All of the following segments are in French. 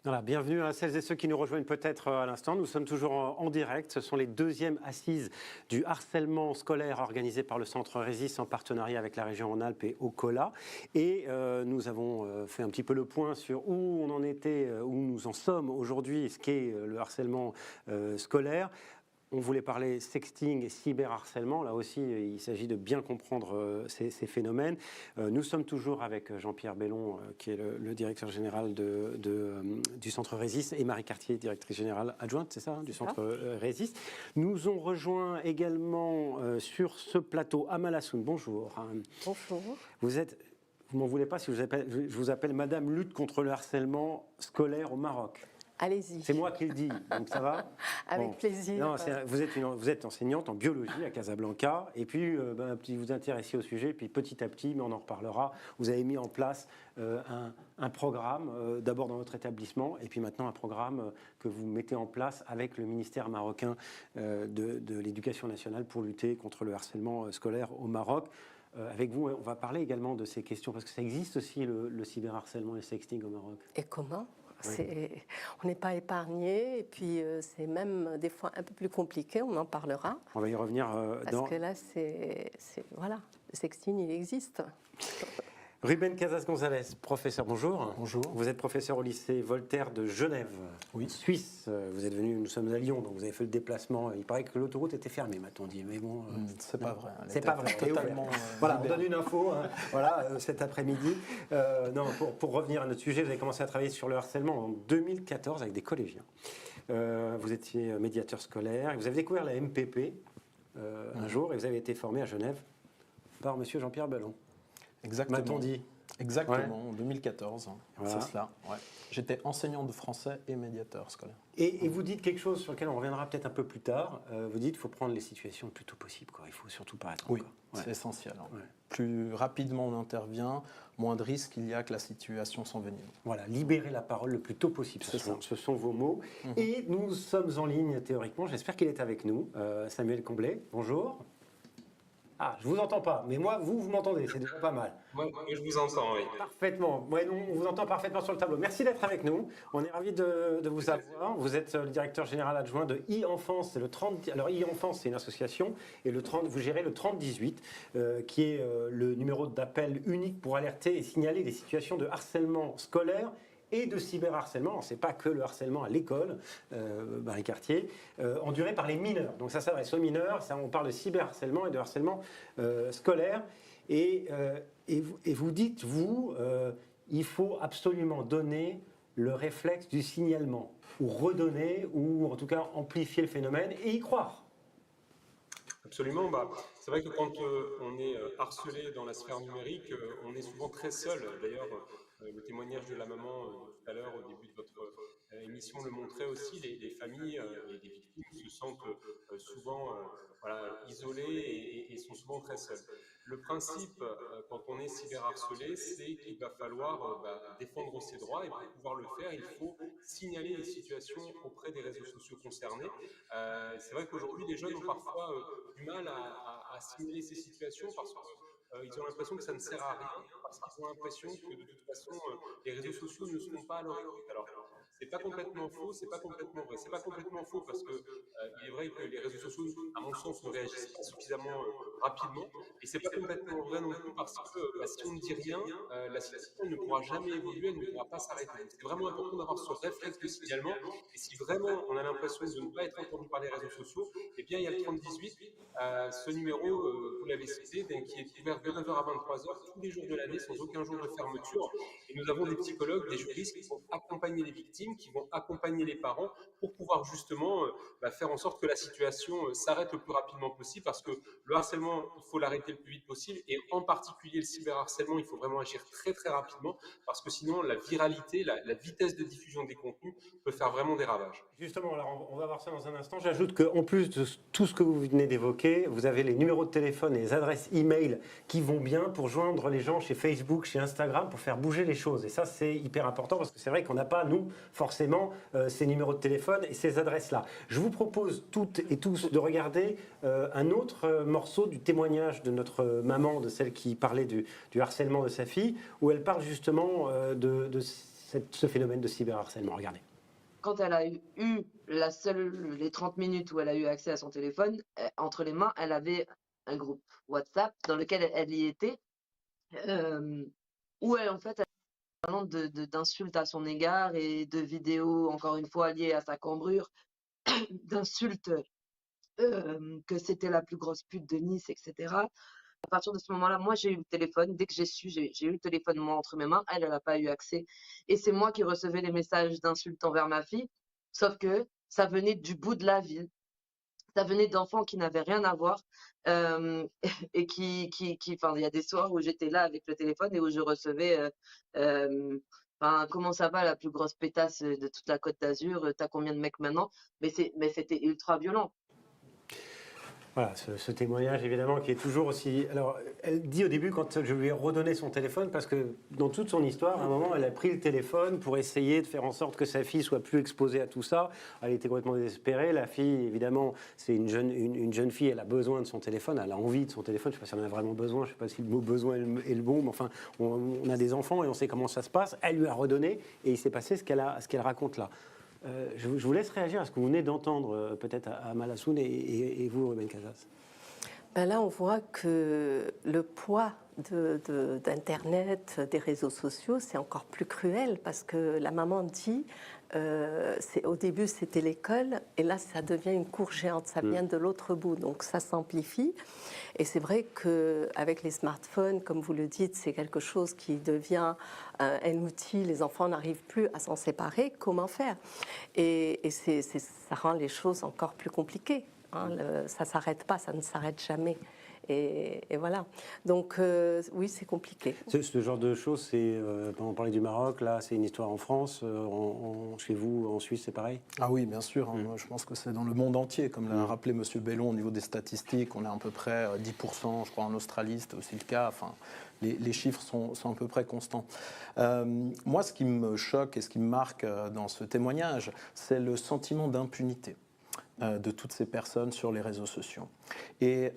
Voilà, bienvenue à celles et ceux qui nous rejoignent peut-être à l'instant. Nous sommes toujours en direct. Ce sont les deuxièmes assises du harcèlement scolaire organisées par le Centre Résist en partenariat avec la région Rhône-Alpes et Ocola. Et nous avons fait un petit peu le point sur où on en était, où nous en sommes aujourd'hui, ce qu'est le harcèlement scolaire. On voulait parler sexting et cyberharcèlement. Là aussi, il s'agit de bien comprendre ces phénomènes. Nous sommes toujours avec Jean-Pierre Bellon, qui est le directeur général du Centre Résist, et Marie Cartier, directrice générale adjointe, c'est ça, hein, du Centre Résist. Nous ont rejoint également sur ce plateau Amal Hassoun. Bonjour. Bonjour. Vous m'en voulez pas si je vous appelle Madame lutte contre le harcèlement scolaire au Maroc. Allez-y. C'est moi qui le dis, donc ça va. Avec plaisir. Non, vous êtes enseignante en biologie à Casablanca, et puis vous vous intéressez au sujet, puis petit à petit, mais on en reparlera, vous avez mis en place un programme, d'abord dans votre établissement, et puis maintenant un programme que vous mettez en place avec le ministère marocain de l'Éducation nationale pour lutter contre le harcèlement scolaire au Maroc. Avec vous, on va parler également de ces questions, parce que ça existe aussi le cyberharcèlement et le sexting au Maroc. Et comment ? Oui. On n'est pas épargné, et puis c'est même des fois un peu plus compliqué, on en parlera. On va y revenir. Parce que là, voilà, le sexting, il existe. Ruben Casas-Gonzalez, professeur, bonjour. Bonjour. Vous êtes professeur au lycée Voltaire de Genève, Oui. Suisse. Vous êtes venu, nous sommes à Lyon, donc vous avez fait le déplacement. Il paraît que l'autoroute était fermée, m'a-t-on dit. Mais bon, c'est pas vrai. C'est pas vrai. Totalement. Voilà, on donne une info. Hein, voilà, cet après-midi. Non, pour revenir à notre sujet, vous avez commencé à travailler sur le harcèlement en 2014 avec des collégiens. Vous étiez médiateur scolaire. Et vous avez découvert la MPP un jour, et vous avez été formé à Genève par Monsieur Jean-Pierre Bellon. Exactement. M'a-t-on dit ? Exactement, en 2014, voilà. C'est cela. Ouais. J'étais enseignant de français et médiateur scolaire. Et vous dites quelque chose sur lequel on reviendra peut-être un peu plus tard. Vous dites qu'il faut prendre les situations le plus tôt possible. Quoi. Il ne faut surtout pas attendre. Oui, Ouais. c'est essentiel. Hein. Ouais. Plus rapidement on intervient, moins de risques il y a que la situation s'envenime. Voilà, libérer la parole le plus tôt possible, ce sont vos mots. Et nous sommes en ligne théoriquement, j'espère qu'il est avec nous. Samuel Comblé, bonjour. Ah, je ne vous entends pas, mais moi, vous m'entendez, c'est déjà pas mal. Moi, je vous entends, oui. Parfaitement. Ouais, on vous entend parfaitement sur le tableau. Merci d'être avec nous. On est ravis de vous avoir. Vous êtes le directeur général adjoint de e-Enfance. C'est le 30. Alors e-Enfance, c'est une association, et vous gérez le 3018, qui est le numéro d'appel unique pour alerter et signaler les situations de harcèlement scolaire et de cyberharcèlement. Ce n'est pas que le harcèlement à l'école, Marie Cartier, enduré par les mineurs. Donc ça s'adresse aux mineurs, on parle de cyberharcèlement et de harcèlement scolaire. Et vous dites, il faut absolument donner le réflexe du signalement, ou redonner, ou en tout cas amplifier le phénomène, et y croire. Absolument. C'est vrai que quand on est harcelé dans la sphère numérique, on est souvent très seul. D'ailleurs, le témoignage de la maman tout à l'heure, au début de votre émission, le montrait aussi. Les familles et les victimes se sentent souvent isolées et sont souvent très seules. Le principe, quand on est cyberharcelé, c'est qu'il va falloir défendre ses droits, et pour pouvoir le faire, il faut signaler les situations auprès des réseaux sociaux concernés. C'est vrai qu'aujourd'hui, les jeunes ont parfois du mal à signaler ces situations parce qu'ils ont l'impression que ça ne sert à rien, parce qu'ils ont l'impression que de toute façon, les réseaux sociaux ne seront pas à leur écoute. Alors, c'est pas complètement faux, c'est pas complètement vrai. C'est pas complètement faux parce que il est vrai que les réseaux sociaux, à mon sens, ne réagissent pas suffisamment rapidement. Et c'est pas complètement vrai non plus parce que si on ne dit rien, la situation ne pourra jamais évoluer, elle ne pourra pas s'arrêter. C'est vraiment important d'avoir ce réflexe de signalement. Et si vraiment on a l'impression de ne pas être entendu par les réseaux sociaux, eh bien il y a le 3018, ce numéro, vous l'avez cité, qui est ouvert de 9h à 23h tous les jours de l'année sans aucun jour de fermeture. Et nous avons des psychologues, des juristes qui vont accompagner les victimes, qui vont accompagner les parents pour pouvoir justement faire en sorte que la situation s'arrête le plus rapidement possible, parce que le harcèlement, il faut l'arrêter le plus vite possible, et en particulier le cyberharcèlement, il faut vraiment agir très très rapidement, parce que sinon la viralité, la vitesse de diffusion des contenus peut faire vraiment des ravages. Justement, alors on va voir ça dans un instant. J'ajoute qu'en plus de tout ce que vous venez d'évoquer, vous avez les numéros de téléphone et les adresses e-mail qui vont bien pour joindre les gens chez Facebook, chez Instagram, pour faire bouger les choses. Et ça, c'est hyper important, parce que c'est vrai qu'on n'a pas, nous, forcément, ces numéros de téléphone et ces adresses-là. Je vous propose toutes et tous de regarder un autre morceau du témoignage de notre maman, de celle qui parlait du harcèlement de sa fille, où elle parle justement de ce phénomène de cyberharcèlement. Regardez. Quand elle a eu les 30 minutes où elle a eu accès à son téléphone, entre les mains, elle avait un groupe WhatsApp dans lequel elle y était, où elle, en fait, d'insultes à son égard et de vidéos, encore une fois, liées à sa cambrure, d'insultes, que c'était la plus grosse pute de Nice, etc. À partir de ce moment-là, moi, j'ai eu le téléphone. Dès que j'ai su, j'ai eu le téléphone, moi, entre mes mains. Elle n'a pas eu accès. Et c'est moi qui recevais les messages d'insultes envers ma fille. Sauf que ça venait du bout de la ville. Ça venait d'enfants qui n'avaient rien à voir. Et enfin, il y a des soirs où j'étais là avec le téléphone et où je recevais, enfin, comment ça va, la plus grosse pétasse de toute la Côte d'Azur? T'as combien de mecs maintenant? Mais c'était ultra violent. Voilà, ce témoignage, évidemment, qui est toujours aussi... Alors, elle dit au début, quand je lui ai redonné son téléphone, parce que dans toute son histoire, à un moment, elle a pris le téléphone pour essayer de faire en sorte que sa fille soit plus exposée à tout ça. Elle était complètement désespérée. La fille, évidemment, c'est une jeune fille, elle a besoin de son téléphone, elle a envie de son téléphone. Je ne sais pas si elle en a vraiment besoin, je ne sais pas si le mot besoin est le bon, mais enfin, on a des enfants et on sait comment ça se passe. Elle lui a redonné et il s'est passé ce qu'elle raconte là. Je vous laisse réagir à ce que vous venez d'entendre, peut-être à Malassoun et vous, Ruben Casas. Ben là, on voit que le poids d'Internet, des réseaux sociaux, c'est encore plus cruel parce que la maman dit, au début c'était l'école et là ça devient une cour géante, ça vient de l'autre bout, donc ça s'amplifie. Et c'est vrai qu'avec les smartphones, comme vous le dites, c'est quelque chose qui devient un outil, les enfants n'arrivent plus à s'en séparer, comment faire? Et ça rend les choses encore plus compliquées. Hein, ça ne s'arrête pas, ça ne s'arrête jamais. Et voilà. Donc, oui, c'est compliqué. Ce genre de choses, on parlait du Maroc, là, c'est une histoire en France. Chez vous, en Suisse, c'est pareil? Ah oui, bien sûr. Je pense que c'est dans le monde entier. Comme l'a rappelé M. Bellon, au niveau des statistiques, on est à peu près 10%, je crois, en Australie, c'était aussi le cas. Enfin, les chiffres sont à peu près constants. Moi, ce qui me choque et ce qui me marque dans ce témoignage, c'est le sentiment d'impunité de toutes ces personnes sur les réseaux sociaux. Et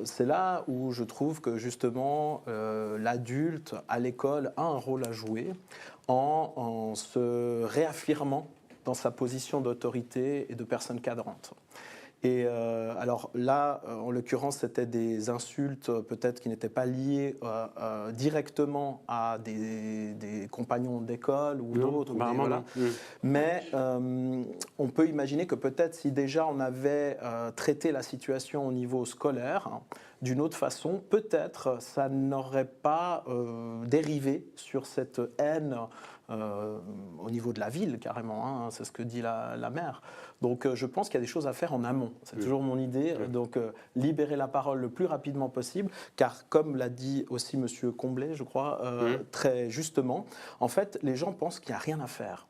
c'est là où je trouve que justement l'adulte à l'école a un rôle à jouer en se réaffirmant dans sa position d'autorité et de personne cadrante. Et alors là, en l'occurrence, c'était des insultes peut-être qui n'étaient pas liées directement à des compagnons d'école ou d'autres. Voilà. Mais on peut imaginer que peut-être si déjà on avait traité la situation au niveau scolaire, d'une autre façon, peut-être ça n'aurait pas dérivé sur cette haine au niveau de la ville, carrément, hein, c'est ce que dit la maire. Donc je pense qu'il y a des choses à faire en amont, c'est toujours mon idée, donc libérer la parole le plus rapidement possible, car comme l'a dit aussi M. Comblet, je crois, très justement, en fait, les gens pensent qu'il n'y a rien à faire.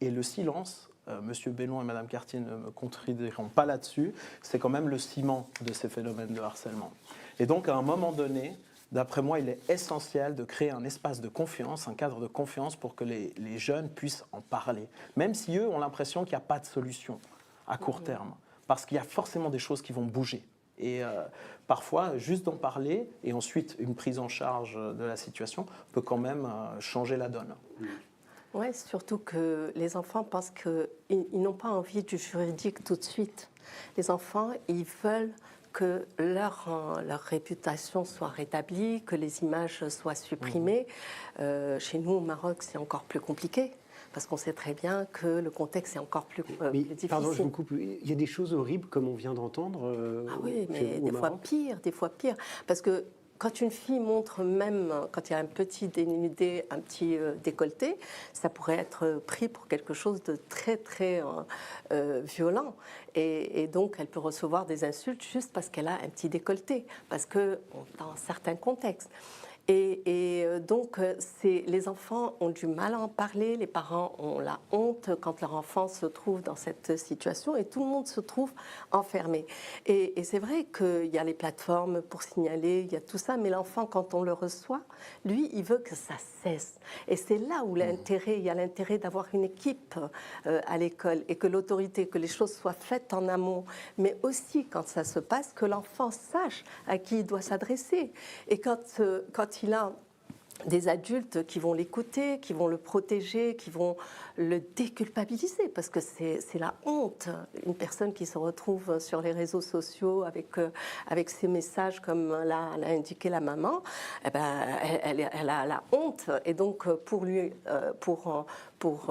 Et le silence, M. Bellon et Mme Cartier ne me contrediront pas là-dessus, c'est quand même le ciment de ces phénomènes de harcèlement. Et donc à un moment donné, d'après moi, il est essentiel de créer un espace de confiance, un cadre de confiance pour que les jeunes puissent en parler, même si eux ont l'impression qu'il n'y a pas de solution à court terme, parce qu'il y a forcément des choses qui vont bouger. Et parfois, juste d'en parler et ensuite une prise en charge de la situation peut quand même changer la donne. Oui, surtout que les enfants pensent qu'ils n'ont pas envie du juridique tout de suite. Les enfants, ils veulent que leur réputation soit rétablie, que les images soient supprimées. Chez nous, au Maroc, c'est encore plus compliqué, parce qu'on sait très bien que le contexte est encore plus difficile. Pardon, je vous coupe. Il y a des choses horribles, comme on vient d'entendre. Ah oui, mais des fois pire. Parce que quand une fille montre, même quand il y a un petit dénudé, un petit décolleté, ça pourrait être pris pour quelque chose de très, très violent. Et donc, elle peut recevoir des insultes juste parce qu'elle a un petit décolleté, parce que dans certains contextes. Et donc, les enfants ont du mal à en parler, les parents ont la honte quand leur enfant se trouve dans cette situation et tout le monde se trouve enfermé. Et c'est vrai qu'il y a les plateformes pour signaler, il y a tout ça, mais l'enfant, quand on le reçoit, lui, il veut que ça cesse. Et c'est là où il y a l'intérêt d'avoir une équipe à l'école et que l'autorité, que les choses soient faites en amont, mais aussi quand ça se passe, que l'enfant sache à qui il doit s'adresser. Et quand il a des adultes qui vont l'écouter, qui vont le protéger, qui vont le déculpabiliser, parce que c'est la honte. Une personne qui se retrouve sur les réseaux sociaux avec ces messages comme l'a indiqué la maman, eh ben, elle a la honte. Et donc, pour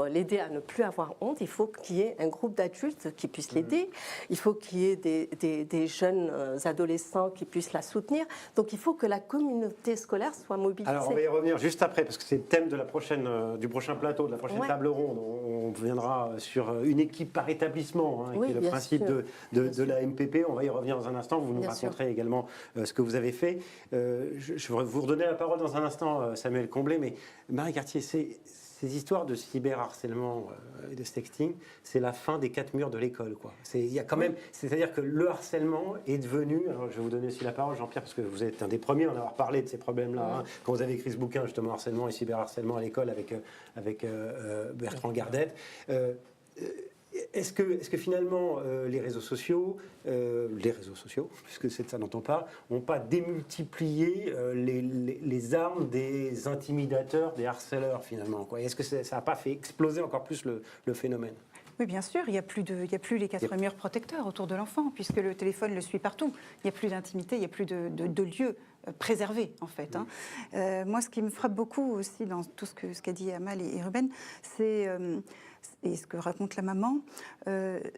l'aider à ne plus avoir honte, il faut qu'il y ait un groupe d'adultes qui puisse l'aider. Il faut qu'il y ait des jeunes adolescents qui puissent la soutenir. Donc, il faut que la communauté scolaire soit mobilisée. Alors, on va y revenir juste après, parce que c'est le thème de du prochain plateau, de la prochaine table ronde. On viendra sur une équipe par établissement, qui est le principe de la MPP. On va y revenir dans un instant. Vous nous raconterez également ce que vous avez fait. Je vais vous redonner la parole dans un instant, Samuel Comblé, mais Marie Cartier, ces histoires de cyberharcèlement et de sexting, c'est la fin des 4 murs de l'école, quoi. Il y a quand même, c'est-à-dire que le harcèlement est devenu. Alors je vais vous donner aussi la parole, Jean-Pierre, parce que vous êtes un des premiers à en avoir parlé de ces problèmes-là, quand vous avez écrit ce bouquin justement harcèlement et cyberharcèlement à l'école avec Bertrand Gardette. Est-ce que finalement les réseaux sociaux, puisque c'est de ça dont on parle, n'ont pas démultiplié les armes des intimidateurs, des harceleurs finalement, quoi? Est-ce que ça n'a pas fait exploser encore plus le phénomène? Oui, bien sûr, il n'y a plus les 4 murs protecteurs autour de l'enfant, puisque le téléphone le suit partout. Il n'y a plus d'intimité, il n'y a plus de lieux préservés, en fait. Moi, ce qui me frappe beaucoup aussi dans tout ce qu'a dit Amal et Ruben, c'est, et ce que raconte la maman,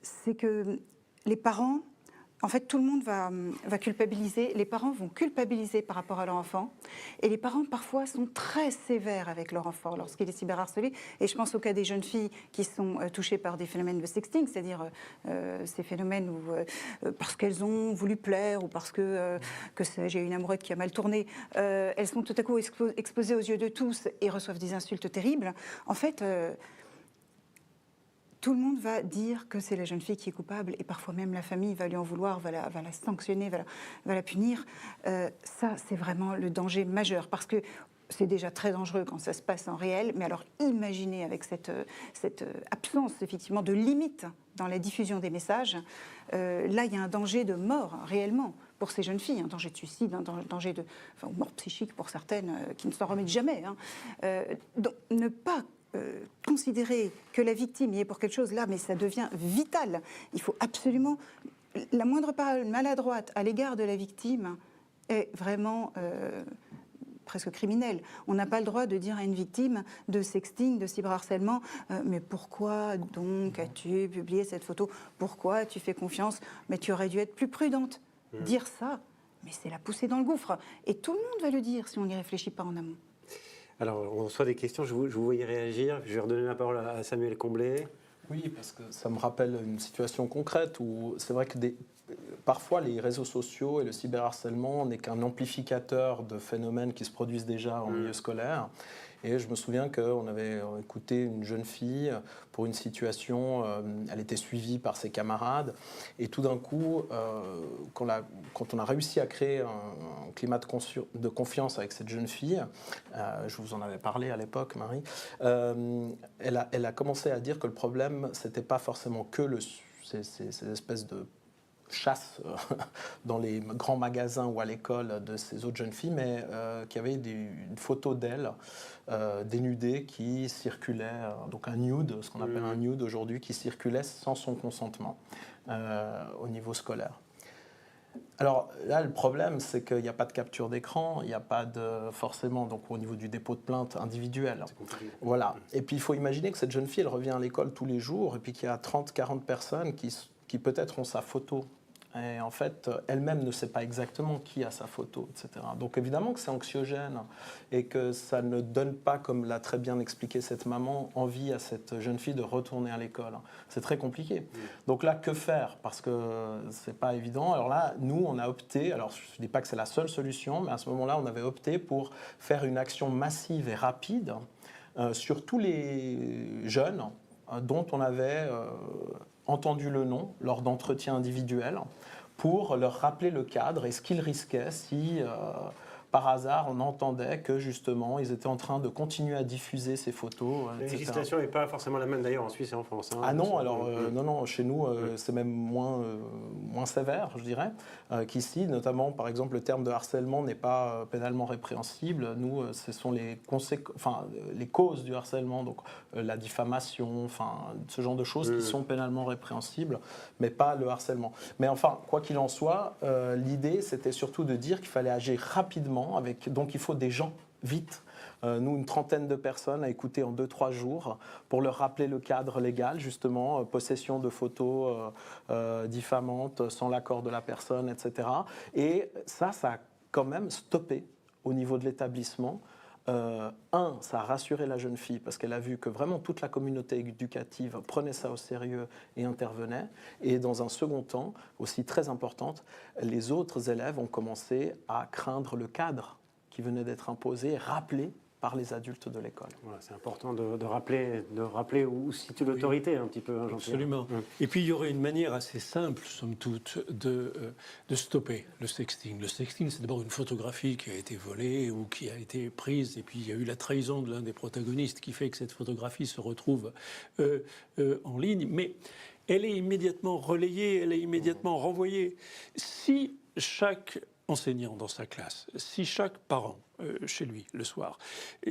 c'est que les parents, en fait, tout le monde va culpabiliser. Les parents vont culpabiliser par rapport à leur enfant. Et les parents, parfois, sont très sévères avec leur enfant lorsqu'il est cyberharcelé. Et je pense au cas des jeunes filles qui sont touchées par des phénomènes de sexting, c'est-à-dire ces phénomènes où, parce qu'elles ont voulu plaire ou parce que j'ai une amourette qui a mal tourné, elles sont tout à coup exposées aux yeux de tous et reçoivent des insultes terribles. En fait, tout le monde va dire que c'est la jeune fille qui est coupable et parfois même la famille va lui en vouloir, va la sanctionner, va la punir. Ça, c'est vraiment le danger majeur parce que c'est déjà très dangereux quand ça se passe en réel, mais alors imaginez avec cette absence effectivement de limite dans la diffusion des messages, là il y a un danger de mort réellement pour ces jeunes filles, un danger de suicide, un danger de mort psychique pour certaines qui ne s'en remettent jamais. Donc ne pas considérer que la victime y est pour quelque chose là, mais ça devient vital. Il faut absolument... La moindre parole maladroite à l'égard de la victime est vraiment presque criminelle. On n'a pas le droit de dire à une victime de sexting, de cyberharcèlement, mais pourquoi donc as-tu publié cette photo? Pourquoi tu fais confiance? Mais tu aurais dû être plus prudente. Dire ça, mais c'est la pousser dans le gouffre. Et tout le monde va le dire si on n'y réfléchit pas en amont. Alors, on reçoit des questions, je vous voyais réagir. Je vais redonner la parole à Samuel Comblé. Oui, parce que ça me rappelle une situation concrète où c'est vrai que parfois les réseaux sociaux et le cyberharcèlement n'est qu'un amplificateur de phénomènes qui se produisent déjà en milieu scolaire. Et je me souviens qu'on avait écouté une jeune fille pour une situation, elle était suivie par ses camarades, et tout d'un coup, quand on a réussi à créer un climat de confiance avec cette jeune fille, je vous en avais parlé à l'époque, Marie, elle a commencé à dire que le problème, c'était pas forcément que ces espèces de chasse dans les grands magasins ou à l'école de ces autres jeunes filles, mais qu'il y avait une photo d'elle dénudée qui circulait, donc un nude, ce qu'on appelle un nude aujourd'hui, qui circulait sans son consentement au niveau scolaire. Alors là, le problème, c'est qu'il n'y a pas de capture d'écran, il n'y a pas forcément, donc au niveau du dépôt de plainte individuel. Voilà. Et puis il faut imaginer que cette jeune fille, elle revient à l'école tous les jours, et puis qu'il y a 30-40 personnes qui peut-être ont sa photo. Et en fait, elle-même ne sait pas exactement qui a sa photo, etc. Donc évidemment que c'est anxiogène et que ça ne donne pas, comme l'a très bien expliqué cette maman, envie à cette jeune fille de retourner à l'école. C'est très compliqué. Donc là, que faire? Parce que c'est pas évident. Alors là, nous, on a opté, alors je ne dis pas que c'est la seule solution, mais à ce moment-là, on avait opté pour faire une action massive et rapide sur tous les jeunes dont on avait entendu le nom lors d'entretiens individuels pour leur rappeler le cadre et ce qu'ils risquaient si, par hasard, on entendait que, justement, ils étaient en train de continuer à diffuser ces photos, La etc. législation n'est pas forcément la même, d'ailleurs, en Suisse et en France. Ah non, alors, non, chez nous, c'est même moins moins sévères, je dirais, qu'ici, notamment, par exemple, le terme de harcèlement n'est pas pénalement répréhensible. Nous, ce sont les causes du harcèlement, donc la diffamation, ce genre de choses qui sont pénalement répréhensibles, mais pas le harcèlement. Mais enfin, quoi qu'il en soit, l'idée, c'était surtout de dire qu'il fallait agir rapidement, donc il faut des gens vite. Nous, une trentaine de personnes à écouter en 2-3 jours pour leur rappeler le cadre légal, justement, possession de photos diffamantes sans l'accord de la personne, etc. Et ça a quand même stoppé au niveau de l'établissement. Ça a rassuré la jeune fille parce qu'elle a vu que vraiment toute la communauté éducative prenait ça au sérieux et intervenait. Et dans un second temps, aussi très importante, les autres élèves ont commencé à craindre le cadre qui venait d'être imposé, rappelé par les adultes de l'école. Voilà, c'est important de rappeler où situe l'autorité un petit peu, Jean-Pierre. Absolument. Et puis il y aurait une manière assez simple, somme toute, de stopper le sexting. Le sexting, c'est d'abord une photographie qui a été volée ou qui a été prise, et puis il y a eu la trahison de l'un des protagonistes qui fait que cette photographie se retrouve en ligne. Mais elle est immédiatement relayée, elle est immédiatement renvoyée. Si chaque enseignant dans sa classe, si chaque parent chez lui le soir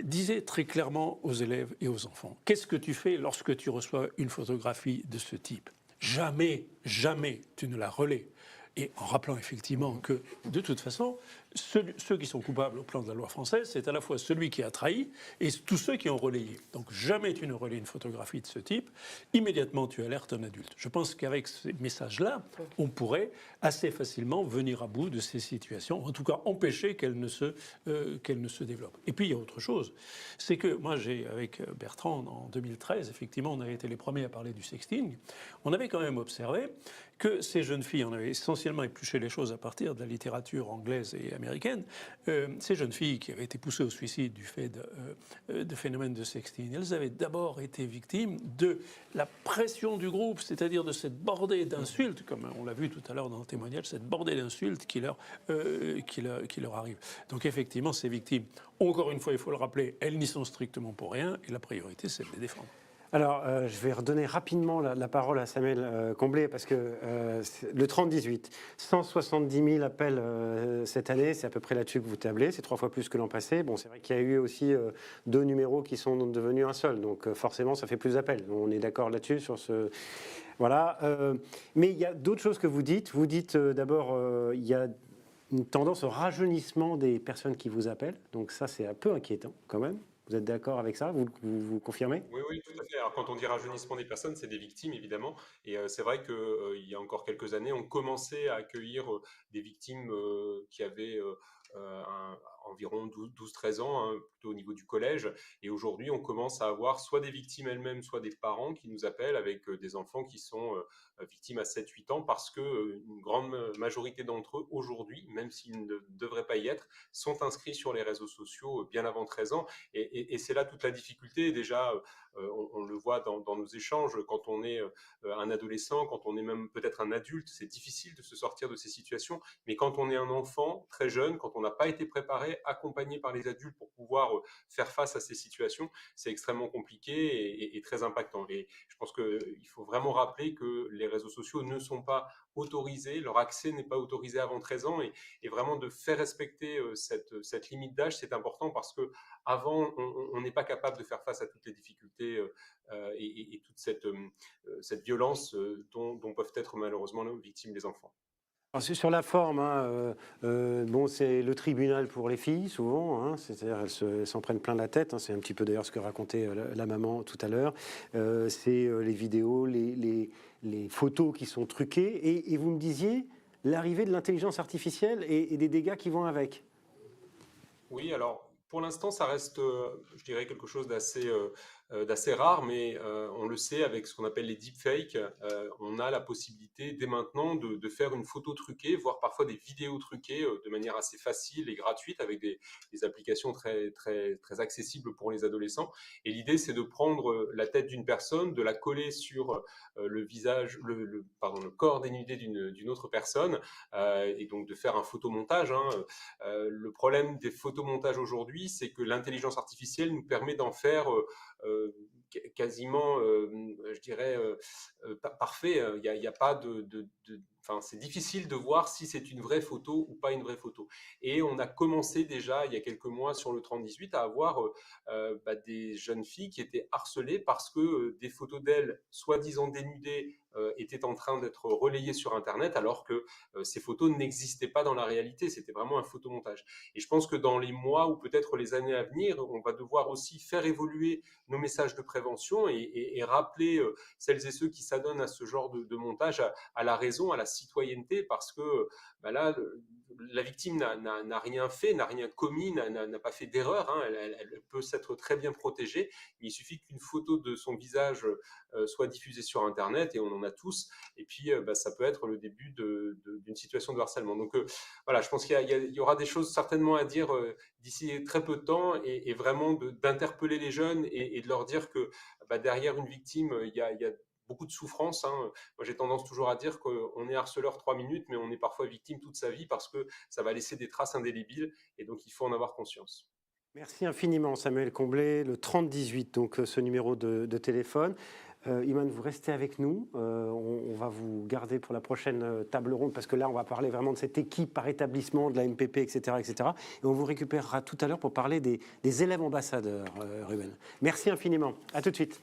disait très clairement aux élèves et aux enfants: qu'est-ce que tu fais lorsque tu reçois une photographie de ce type? Jamais, jamais tu ne la relais. Et en rappelant effectivement que, de toute façon, ceux qui sont coupables au plan de la loi française, c'est à la fois celui qui a trahi et tous ceux qui ont relayé. Donc jamais tu ne relais une photographie de ce type, immédiatement tu alertes un adulte. Je pense qu'avec ces messages-là, on pourrait assez facilement venir à bout de ces situations, en tout cas empêcher qu'elles ne se développent. Et puis il y a autre chose, c'est que moi avec Bertrand en 2013, effectivement on avait été les premiers à parler du sexting, on avait quand même observé que ces jeunes filles, on avait essentiellement épluché les choses à partir de la littérature anglaise et américaine, ces jeunes filles qui avaient été poussées au suicide du fait de phénomènes de sexting, elles avaient d'abord été victimes de la pression du groupe, c'est-à-dire de cette bordée d'insultes, comme on l'a vu tout à l'heure dans le témoignage, cette bordée d'insultes qui leur arrive. Donc effectivement, ces victimes, encore une fois, il faut le rappeler, elles n'y sont strictement pour rien, et la priorité, c'est de les défendre. Alors, je vais redonner rapidement la parole à Samuel Comblé, parce que le 30-18, 170 000 appels cette année, c'est à peu près là-dessus que vous tablez, c'est 3 fois plus que l'an passé. Bon, c'est vrai qu'il y a eu aussi 2 numéros qui sont devenus un seul, donc forcément, ça fait plus d'appels. On est d'accord là-dessus, sur ce... Voilà. Mais il y a d'autres choses que vous dites. Vous dites d'abord, il y a une tendance au rajeunissement des personnes qui vous appellent, donc ça, c'est un peu inquiétant quand même. Vous êtes d'accord avec ça? Vous confirmez? Oui, tout à fait. Alors, quand on dit rajeunissement des personnes, c'est des victimes, évidemment. Et c'est vrai qu'il y a encore quelques années, on commençait à accueillir des victimes qui avaient environ 12-13 ans, hein, plutôt au niveau du collège. Et aujourd'hui, on commence à avoir soit des victimes elles-mêmes, soit des parents qui nous appellent avec des enfants qui sont victimes à 7-8 ans, parce qu'une grande majorité d'entre eux, aujourd'hui, même s'ils ne devraient pas y être, sont inscrits sur les réseaux sociaux bien avant 13 ans. Et c'est là toute la difficulté. Déjà, on le voit dans nos échanges, quand on est un adolescent, quand on est même peut-être un adulte, c'est difficile de se sortir de ces situations. Mais quand on est un enfant très jeune, quand on n'a pas été préparé, accompagné par les adultes pour pouvoir faire face à ces situations, c'est extrêmement compliqué et très impactant. Et je pense qu'il faut vraiment rappeler que les réseaux sociaux ne sont pas autorisés, leur accès n'est pas autorisé avant 13 ans, et vraiment de faire respecter cette limite d'âge, c'est important, parce que avant, on n'est pas capable de faire face à toutes les difficultés et toute cette violence dont peuvent être malheureusement victimes les enfants. Alors, sur la forme, hein, bon, c'est le tribunal pour les filles, souvent, hein, c'est-à-dire elles s'en prennent plein la tête, hein, c'est un petit peu d'ailleurs ce que racontait la maman tout à l'heure, c'est les vidéos, les photos qui sont truquées, et vous me disiez l'arrivée de l'intelligence artificielle et des dégâts qui vont avec. Oui, alors pour l'instant, ça reste, je dirais, quelque chose d'assez rare, mais on le sait, avec ce qu'on appelle les deepfakes, on a la possibilité dès maintenant de faire une photo truquée, voire parfois des vidéos truquées de manière assez facile et gratuite, avec des applications très, très, très accessibles pour les adolescents. Et l'idée, c'est de prendre la tête d'une personne, de la coller sur le visage, le corps dénudé d'une autre personne, et donc de faire un photomontage, hein. Le problème des photomontages aujourd'hui, c'est que l'intelligence artificielle nous permet d'en faire quasiment, je dirais, parfait. Il n'y a pas enfin, c'est difficile de voir si c'est une vraie photo ou pas une vraie photo. Et on a commencé déjà, il y a quelques mois, sur le 30-18, à avoir des jeunes filles qui étaient harcelées parce que des photos d'elles, soi-disant dénudées, étaient en train d'être relayées sur Internet, alors que ces photos n'existaient pas dans la réalité. C'était vraiment un photomontage. Et je pense que dans les mois ou peut-être les années à venir, on va devoir aussi faire évoluer nos messages de prévention et rappeler celles et ceux qui s'adonnent à ce genre de montage à la raison, à la citoyenneté, parce que là, la victime n'a rien fait, n'a rien commis, n'a pas fait d'erreur, hein. Elle peut s'être très bien protégée. Il suffit qu'une photo de son visage soit diffusée sur Internet, et on en a tous, et puis ça peut être le début d'une situation de harcèlement. Donc voilà, je pense qu'il y aura des choses certainement à dire d'ici très peu de temps, et vraiment d'interpeller les jeunes et de leur dire que derrière une victime, il y a beaucoup de souffrance, hein. Moi, j'ai tendance toujours à dire qu'on est harceleur 3 minutes, mais on est parfois victime toute sa vie parce que ça va laisser des traces indélébiles, et donc il faut en avoir conscience. Merci infiniment, Samuel Comblé. Le 30-18, donc ce numéro de téléphone. Iman, vous restez avec nous. On va vous garder pour la prochaine table ronde, parce que là, on va parler vraiment de cette équipe par établissement, de la MPP, etc. etc. Et on vous récupérera tout à l'heure pour parler des élèves ambassadeurs, Ruben. Merci infiniment. À tout de suite.